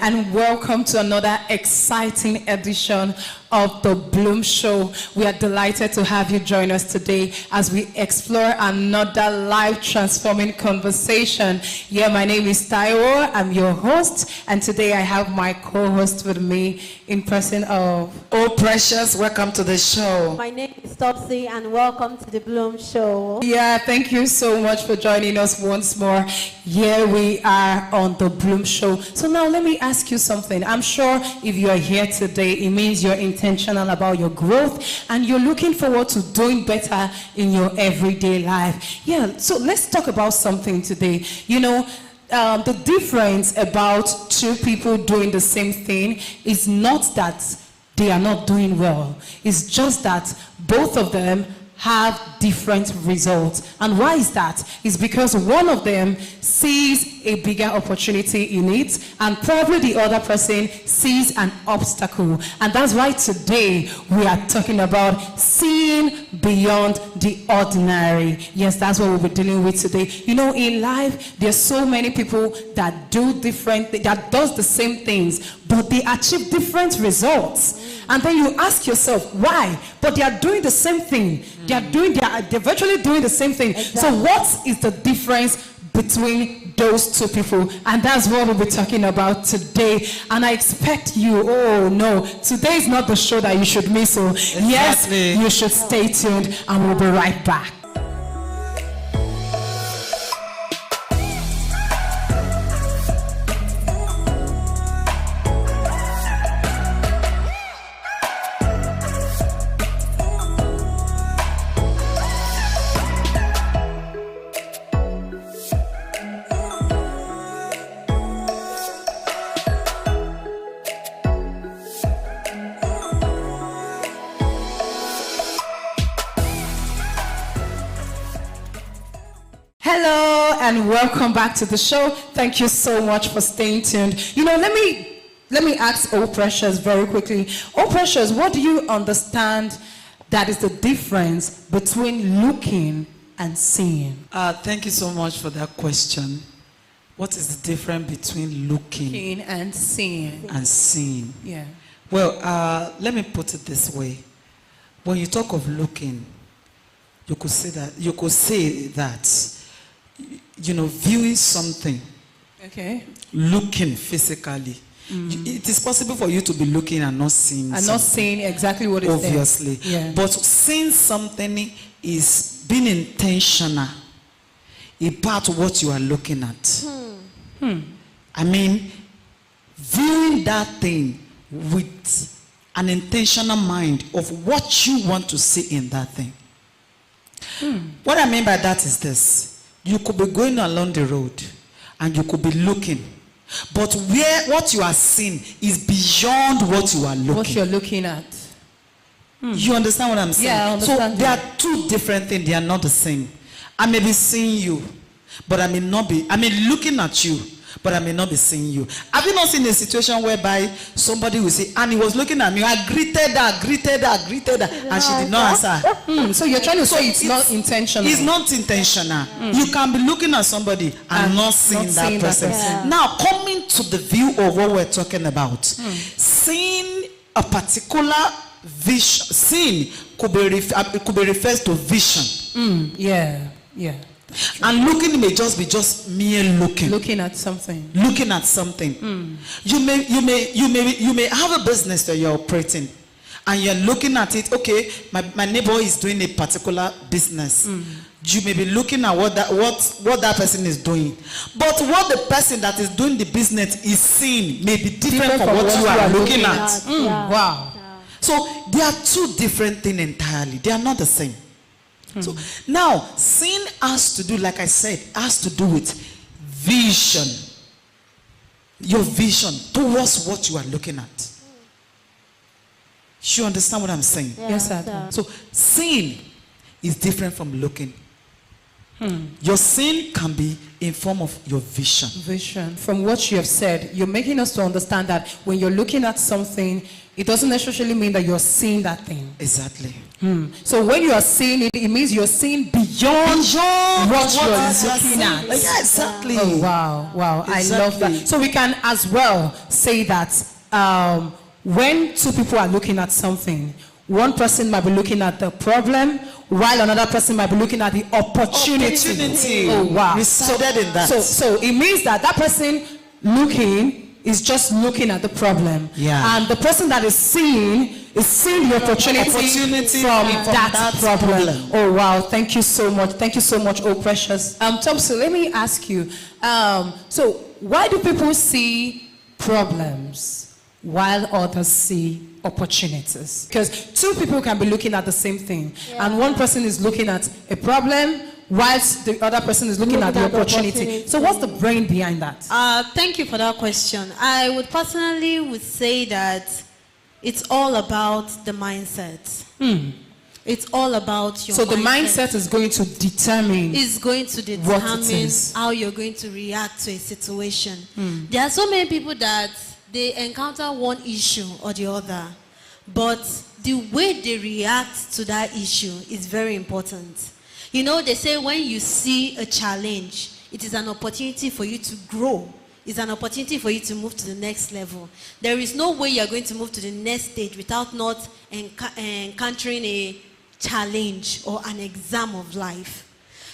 and welcome to another exciting edition of the Bloom Show. We are delighted to have you join us today as we explore another life-transforming conversation. Yeah, my name is Taiwo. I'm your host, and today I have my co-host with me in person of... Oh, Precious, welcome to the show. My name is Topsy, and welcome to the Bloom Show. Yeah, thank you so much for joining us once more. Here we are on the Bloom Show. So now let me ask you something. I'm sure if you are here today, it means you're intentional about your growth and you're looking forward to doing better in your everyday life. Yeah, so let's talk about something today. You know, the difference about two people doing the same thing is not that they are not doing well. It's just that both of them have different results. And why is that? It's because one of them sees a bigger opportunity in it, and probably the other person sees an obstacle. And that's why today we are talking about seeing beyond the ordinary. Yes, that's what we'll be dealing with today. You know, in life, there's so many people that do that does the same things, but they achieve different results. And then you ask yourself, why? But they are doing the same thing. They're virtually doing the same thing. Exactly. So what is the difference between those two people? And that's what we'll be talking about today. And I expect you, oh no, today is not the show that you should miss. So exactly. Yes, you should stay tuned, and we'll be right back. Hello and welcome back to the show. Thank you so much for staying tuned. You know, let me ask Oh Precious very quickly. Oh Precious, what do you understand that is the difference between looking and seeing? Thank you so much for that question. What is the difference between looking and seeing? And seeing. Yeah. Well, let me put it this way. When you talk of looking, you could say that you know, viewing something, okay, looking physically. It is possible for you to be looking and not seeing. And not seeing exactly what is there. Obviously. Yeah. But seeing something is being intentional about what you are looking at. I mean, viewing that thing with an intentional mind of what you want to see in that thing. What I mean by that is this. You could be going along the road and you could be looking, but what you are seeing is beyond what you are looking. What you're looking at. You understand what I'm saying? Yeah, I understand. So there are two different things. They are not the same. I may be seeing you, but I may be looking at you, but I may not be seeing you. Have you not seen a situation whereby somebody will say, and he was looking at me, I greeted her, and she did not answer? So you're trying to say it's not intentional. It's not intentional. You can be looking at somebody and not seeing that person. Yeah. Now, coming to the view of what we're talking about, seeing a particular vision, seeing could be refers to vision. Yeah. And looking may just be mere looking. Looking at something. Looking at something. You may have a business that you're operating, and you're looking at it. Okay, my neighbor is doing a particular business. You may be looking at what that person is doing, but what the person that is doing the business is seeing may be different from what you are looking at. Wow. So there are two different things entirely. They are not the same. So now, seeing has to do, like I said, has to do with vision. Your vision towards what you are looking at. You understand what I'm saying? Yeah, Yes, I do. So seeing is different from looking. Your seeing can be in form of your vision. Vision. From what you have said, you're making us to understand that when you're looking at something, it doesn't necessarily mean that you're seeing that thing. Exactly. So when you are seeing it, it means you're seeing beyond what you're looking at. Yeah, exactly. Oh, wow. I love Exactly. that. So we can as well say that when two people are looking at something, one person might be looking at the problem, while another person might be looking at the opportunity. Oh, wow. Resided in that. So it means that person looking is just looking at the problem. Yeah. And the person that is seeing the opportunity from that problem. Oh, wow. Thank you so much. Thank you so much, oh precious. Thompson, let me ask you. So why do people see problems while others see opportunities? Because two people can be looking at the same thing, and one person is looking at a problem whilst the other person is looking at the opportunity. So what's the brain behind that? Thank you for that question. I would personally say that it's all about the mindset. It's all about your mindset. So the mindset is going to determine. Is going to determine how you're going to react to a situation. There are so many people that they encounter one issue or the other, but the way they react to that issue is very important. You know, they say when you see a challenge, it is an opportunity for you to grow. It's an opportunity for you to move to the next level. There is no way you're going to move to the next stage without not encountering a challenge or an exam of life.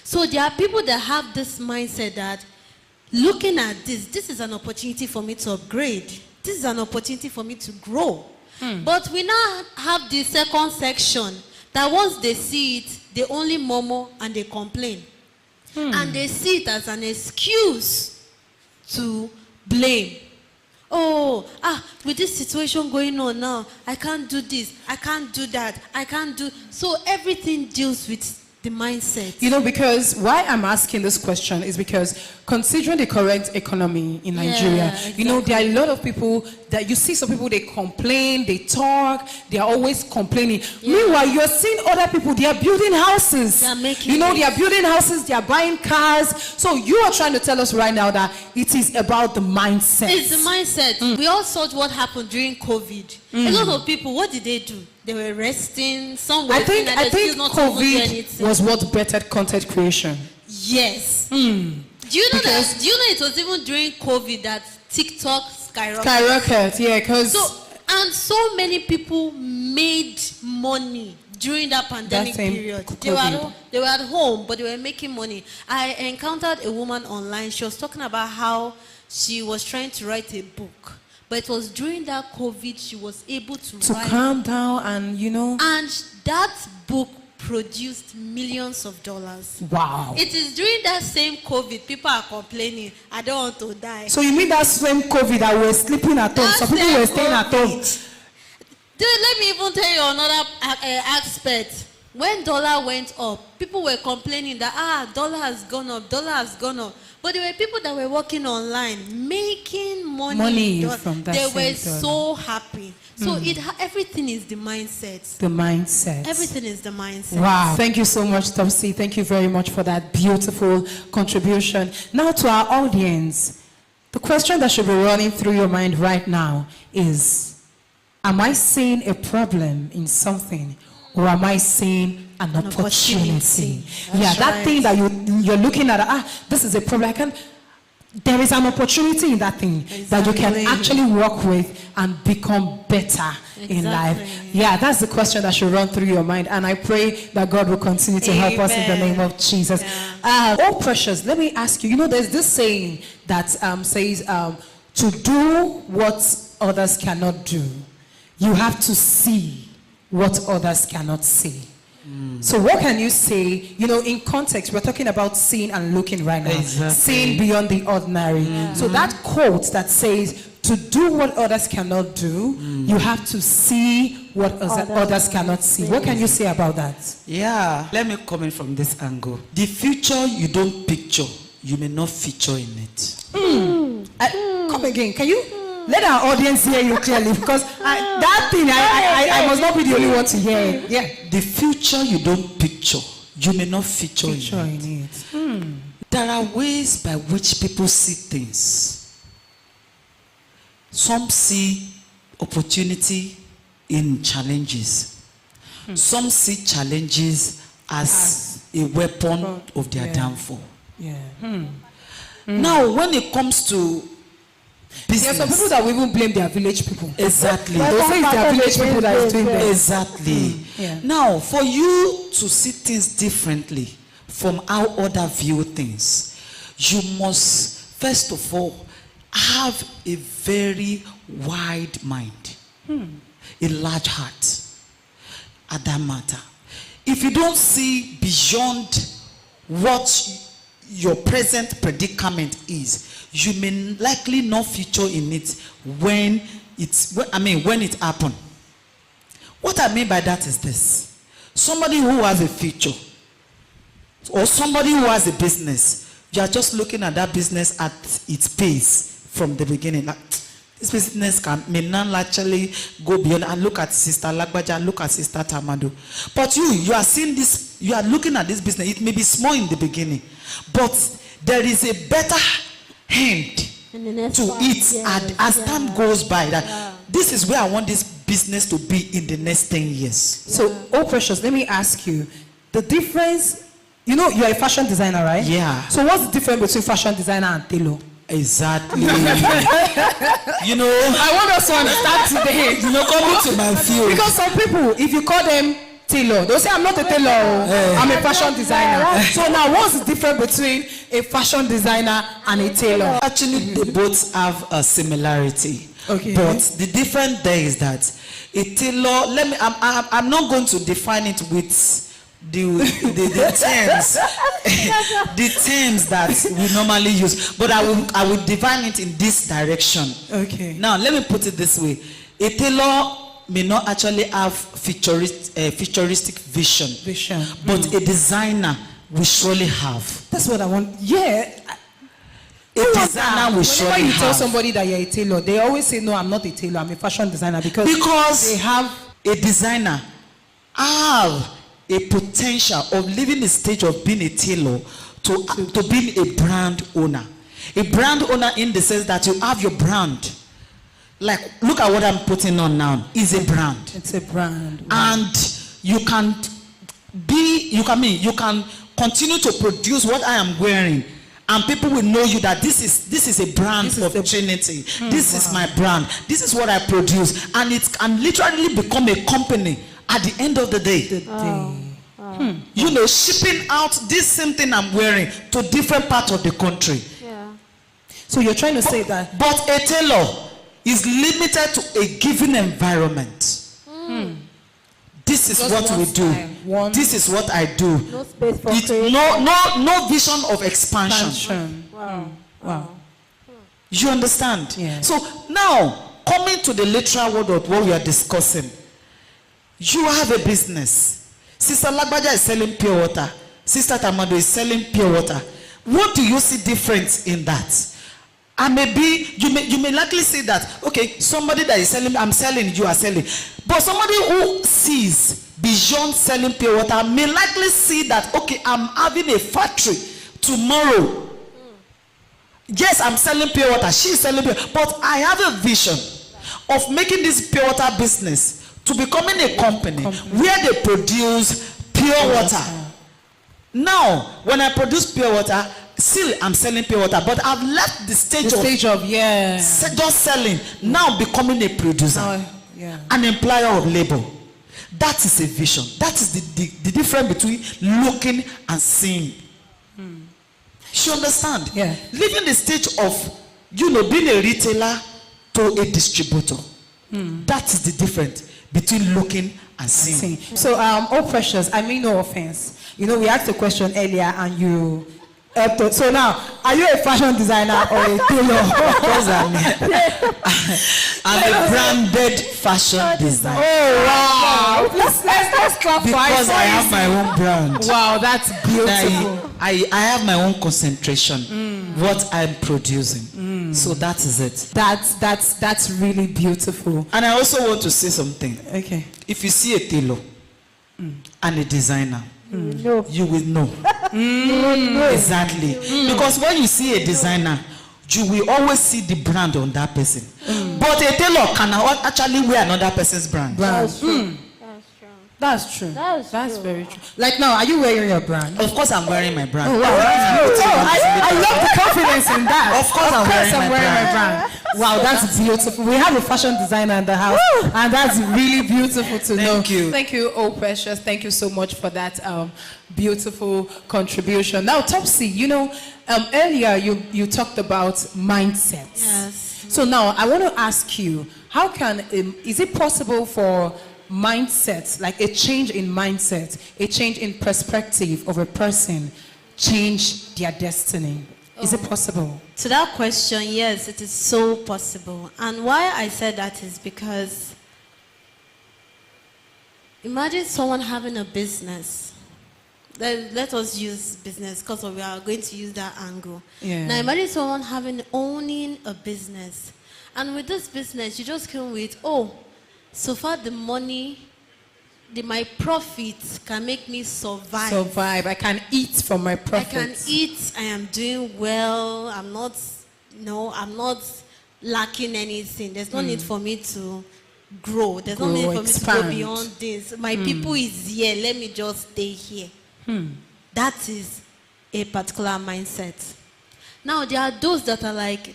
So there are people that have this mindset that looking at this is an opportunity for me to upgrade. This is an opportunity for me to grow. But we now have the second section that once they see it, they only murmur and they complain. And they see it as an excuse to blame. With this situation going on now, I can't do this, I can't do that, I can't do. So everything deals with the mindset. You know, because why I'm asking this question is because considering the current economy in Nigeria, exactly. you know, there are a lot of people that you see. Some people, they complain, they talk, they are always complaining. Meanwhile, you're seeing other people, they are building houses. They are making they are building houses, they are buying cars. So you are trying to tell us right now that it is about the mindset. It's the mindset. We all saw what happened during COVID. A lot of people, what did they do? They were resting. Some were I think not COVID was what bettered content creation. Yes. Do you know it was even during COVID that TikTok skyrocketed? Because so many people made money during that pandemic period. They were at home, but they were making money. I encountered a woman online. She was talking about how she was trying to write a book. But it was during that COVID she was able to write. Calm down and, And that book produced millions of dollars. Wow. It is during that same COVID, people are complaining, I don't want to die. So you mean that same COVID that we're sleeping at home? Some people were staying at home. Let me even tell you another aspect. When dollar went up, people were complaining that dollar has gone up. But there were people that were working online, making money from that. They were dollar. so happy. So everything is the mindset. The mindset. Everything is the mindset. Wow. Thank you so much, Topsy. Thank you very much for that beautiful contribution. Now to our audience, the question that should be running through your mind right now is, am I seeing a problem in something, or am I seeing an opportunity? That thing that you're looking at, this is a problem. There is an opportunity in that thing that you can actually work with and become better in life. Yeah, that's the question that should run through your mind. And I pray that God will continue to help us in the name of Jesus. Oh, precious, let me ask you, there's this saying that says, to do what others cannot do, you have to see what others cannot see. So what can you say, in context, we're talking about seeing and looking right now. Exactly. Seeing beyond the ordinary. So that quote that says, to do what others cannot do, you have to see what others cannot see. What can you say about that? Yeah, let me come in from this angle. The future you don't picture, you may not feature in it. Come again, can you? Let our audience hear you clearly, because that thing, I must not be the only one to hear it. Yeah. The future you don't picture, you may not feature in it. There are ways by which people see things. Some see opportunity in challenges. Some see challenges as a weapon of their downfall. Yeah. Now, when it comes to There are some people business, that will even blame their village people. exactly. They'll say it's their village people that is doing that. Exactly. Yeah. Now, for you to see things differently from how others view things, you must first of all have a very wide mind, a large heart at that matter. If you don't see beyond what your present predicament is, you may likely not feature in it when it happens. What I mean by that is this: somebody who has a future or somebody who has a business, you are just looking at that business at its pace from the beginning. Like, this business may not actually go beyond, and look at Sister Lagbaja, look at Sister Tamado. But you are seeing this, you are looking at this business. It may be small in the beginning, but there is a better hand to it as time goes by. That this is where I want this business to be in the next 10 years. So, oh precious, let me ask you, the difference, you know, you're a fashion designer, right? Yeah. So what's the difference between fashion designer and tailor? Exactly. You know, I want us to understand today. you know, coming to my field. Because some people, if you call them tailor, they'll say, I'm not a tailor, I'm a fashion designer. So now, what's the difference between a fashion designer and a tailor? Actually, they both have a similarity. Okay. But the difference there is that a tailor, I'm not going to define it with the terms the terms that we normally use, but I will define it in this direction. Okay. Now let me put it this way: a tailor may not actually have futuristic vision, but a designer will surely have. That's what I want. Yeah. A designer will surely Whenever you tell have. somebody that you're a tailor, they always say, no, I'm not a tailor, I'm a fashion designer, because they have a designer have a potential of leaving the stage of being a tailor to being a brand owner. A brand owner in the sense that you have your brand. Like, look at what I'm putting on now. Is a brand. It's a brand. And you can continue to produce what I am wearing, and people will know you that this is a brand opportunity. This is my brand. This is what I produce, and it can literally become a company at the end of the day. You know, shipping out this same thing I'm wearing to different parts of the country. Yeah. So you're trying to say that. But a tailor is limited to a given environment. This is Just what we one do. style, This is what I do. No space for It's creation. no vision of expansion. Wow. You understand? Yeah. So now, coming to the literal word of what we are discussing, you have a business. Sister Lagbaja is selling pure water. Sister Tamado is selling pure water. What do you see difference in that? And maybe you may likely say that, okay, somebody that is selling, I'm selling, you are selling. But somebody who sees beyond selling pure water may likely see that, okay, I'm having a factory tomorrow. Yes, I'm selling pure water. She's selling pure, but I have a vision of making this pure water business to becoming a company where they produce pure water. Now, when I produce pure water, still I'm selling pure water, but I've left the stage of just selling, now becoming a producer, an employer of labor. That is a vision. That is the difference between looking and seeing. You understand? Yeah. Leaving the stage of, being a retailer to a distributor. That is the difference between looking and seeing. So, oh precious, I mean no offense. We asked a question earlier and you so now, are you a fashion designer or a tailor? I'm a branded fashion designer. Oh wow! Let's clap for because I have my own brand. Wow, that's beautiful. I have my own concentration. What I'm producing. So that is it. That's really beautiful. And I also want to say something. Okay. If you see a tailor and a designer, No. you will know. Exactly. Because when you see a designer, you will always see the brand on that person. But a tailor can actually wear another person's brand. That's true. That's true. That's true. That's true. very true. Like now, are you wearing your brand? Of course, I'm wearing my brand. Oh, wow. I love the confidence in that. Of course I'm wearing my brand. Wow, that's beautiful. We have a fashion designer in the house, and that's really beautiful to know. Thank you. Thank you, oh Precious. Thank you so much for that beautiful contribution. Now, Topsy, earlier you talked about mindset. Yes. So now I want to ask you, how can is it possible for mindset, like a change in mindset, a change in perspective of a person, change their destiny? Is it possible? To that question, yes, it is so possible. And why I said that is because imagine someone having a business. Let us use business because we are going to use that angle. Yeah. Now imagine someone owning a business. And with this business, you just came with, so far the money, my profits can make me survive. I can eat from my profits. I can eat. I am doing well. I'm not lacking anything. There's no need for me to grow. There's no need for me to go beyond this. My people is here. Let me just stay here. That is a particular mindset. Now there are those that are like,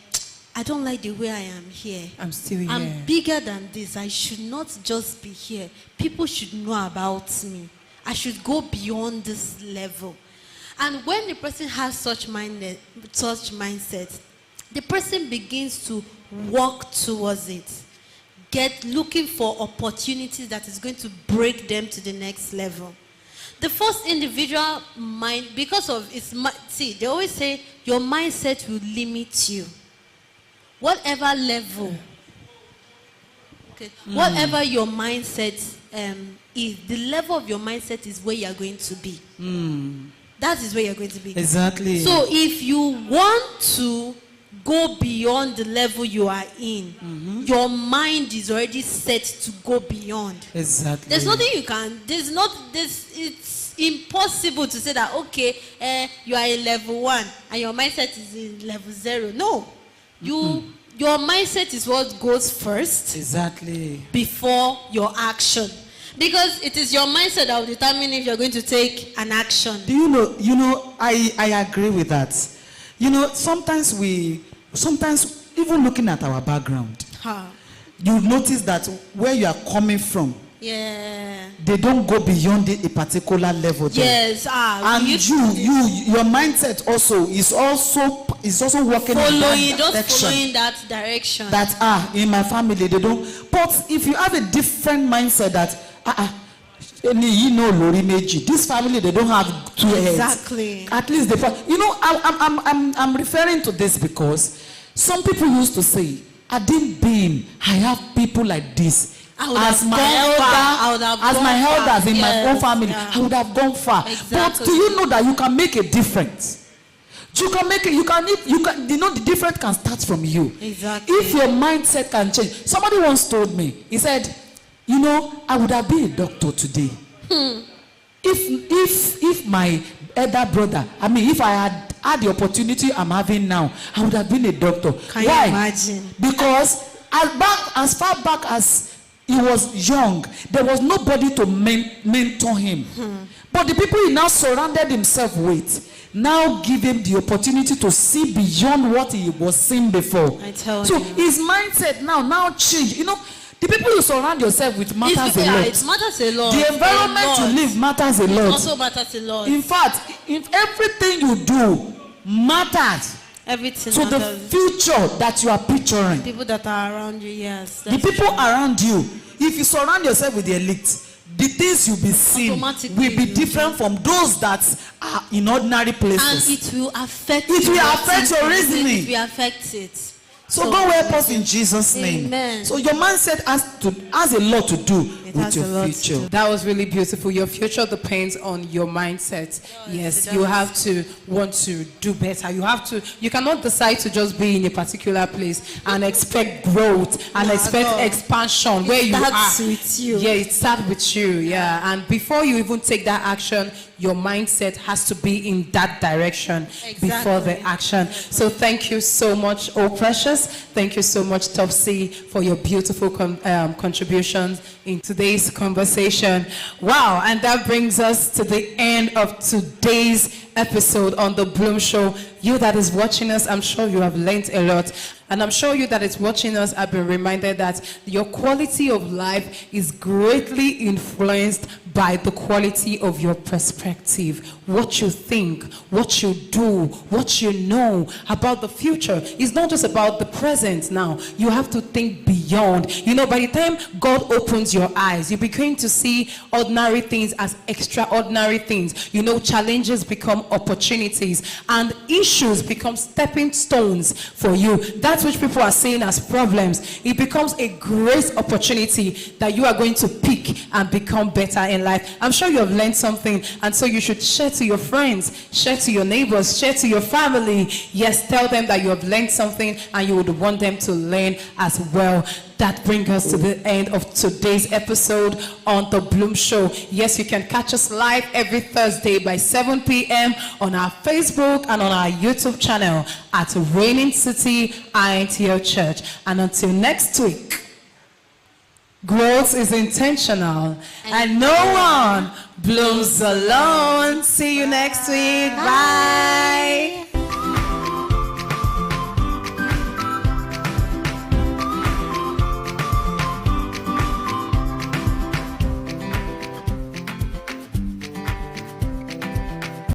I don't like the way I am here. I'm still here. I'm bigger than this. I should not just be here. People should know about me. I should go beyond this level. And when the person has such mindset, the person begins to walk towards it, looking for opportunities that is going to break them to the next level. The first individual mind, because of they always say your mindset will limit you. Whatever level, whatever your mindset is, the level of your mindset is where you are going to be. That is where you are going to be. Exactly. So if you want to go beyond the level you are in, your mind is already set to go beyond. Exactly. There's nothing you can, it's impossible to say that, you are in level 1 and your mindset is in level 0. No. Your mindset is what goes first. Exactly. Before your action. Because it is your mindset that will determine if you're going to take an action. Do you know, I agree with that. Sometimes even looking at our background, you notice that where you are coming from, they don't go beyond a particular level there. Yes, and your mindset also is also working in that direction. Following that direction. That in my family they don't. But if you have a different mindset that this family they don't have 2 heads. Exactly. At least I'm referring to this because some people used to say, I didn't being, I have people like this. As my elders in my own family, I would have gone far. Exactly. But do you know that you can make a difference? You can make it. You can. The difference can start from you. Exactly. If your mindset can change. Somebody once told me. He said, I would have been a doctor today. If my elder brother, if I had the opportunity I'm having now, I would have been a doctor. Can you imagine? Because as far back as he was young, there was nobody to mentor him. But the people he now surrounded himself with now give him the opportunity to see beyond what he was seeing before. I tell you. So his mindset now change. The people you surround yourself with matters a lot. It matters a lot. The environment you live matters a lot. It also matters a lot. In fact, if everything you do matters Everything to the matters. future that you are picturing. People that are around you, yes. The people around you, if you surround yourself with the elite, the things you'll be seeing will be different from those that are in ordinary places. And it will affect your reasoning. It will affect it. So God will help us in Jesus' name. Amen. So your mindset has a lot to do with your future. That was really beautiful. Your future depends on your mindset. Yes, you have to want to do better. You cannot decide to just be in a particular place and expect growth and expect expansion where you are. It starts with you. Yeah, it starts with you. Yeah, and before you even take that action, your mindset has to be in that direction before the action. So thank you so much, Oh Precious. us. Thank you so much, Topsy, for your beautiful contributions in today's conversation. Wow, and that brings us to the end of today's episode on The Bloom Show. You that is watching us, I'm sure you have learned a lot. And I'm sure you that is watching us have been reminded that your quality of life is greatly influenced by the quality of your perspective. What you think, what you do, what you know about the future. It's not just about the present now. You have to think beyond. You know, by the time God opens your eyes, you begin to see ordinary things as extraordinary things. You know, challenges become opportunities and issues become stepping stones for you. That which people are seeing as problems, it becomes a great opportunity that you are going to pick and become better in life. I'm sure you have learned something, and so you should share to your friends, share to your neighbors, share to your family. Yes, tell them that you have learned something and you would want them to learn as well. That brings us to the end of today's episode on The Bloom Show. Yes, you can catch us live every Thursday by 7 p.m. on our Facebook and on our YouTube channel at Reigning City INTL Church. And until next week, growth is intentional and no one blooms alone. See you next week. Bye.